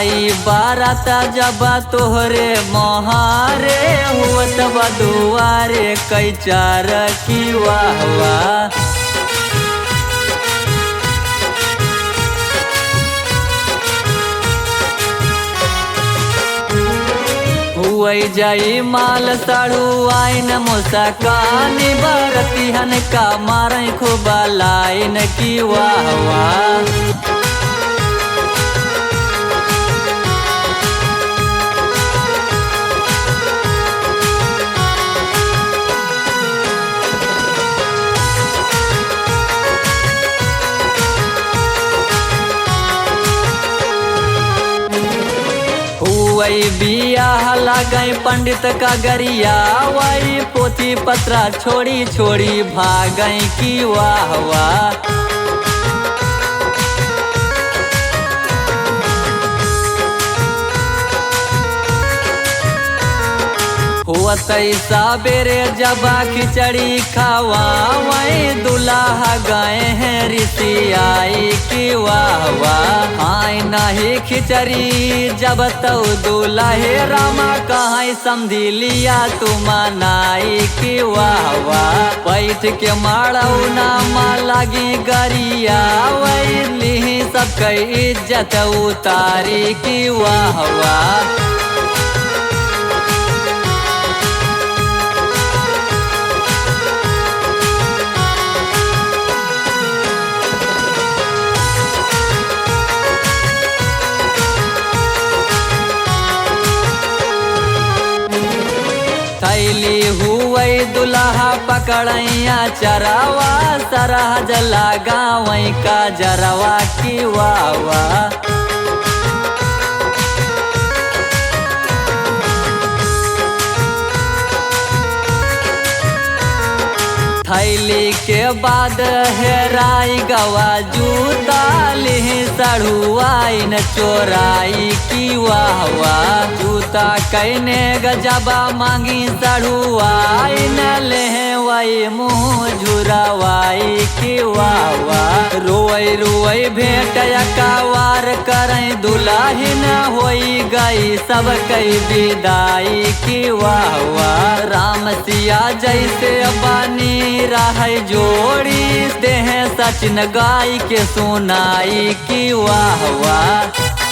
आई बारात जब तोहरे मोहारे हुत बदुआरे कई चार की वाह वाह। हुई जाई माल साड़ू आइन मुस्कान बरतिहन का मारे खूब लाइन की वाह वाह। वही बियाह लगई पंडित का गरिया वही पोथी पत्रा छोड़ी छोड़ी भागई की वाह वाह। हुतई साबेरे जब खिचड़ी खावा वही दुल्हा गए हैं ऋषि आई की वाह वाह। आई नहीं खिचड़ी जब तो दुल्हे रामा कहाँ समझी लिया तू मनाई की वाह वाह। बैठ के मारऊ नामा लगी गरिया वही ली सबके इज्जत उतारी की वाह वाह। थैली हुई दुल्हा पकड़ैया चरावा सरहज लगावई का जरवा की वाह वाह। थैली के बाद हेराई गवा जूता लिही सड़ुआई न चोराई की वाह वाह। जूता कहने गजबा मांगी सड़ुआई न ले वही मुँह झुरवाई की वाह वाह। रोई रोई भेंट अकावार करई दुल्हिन होई गई सब कई विदाई की वाह वाह। राम सिया जैसे बानी रह जोड़ी देह सचिन गाय के सुनाई की वाह वाह।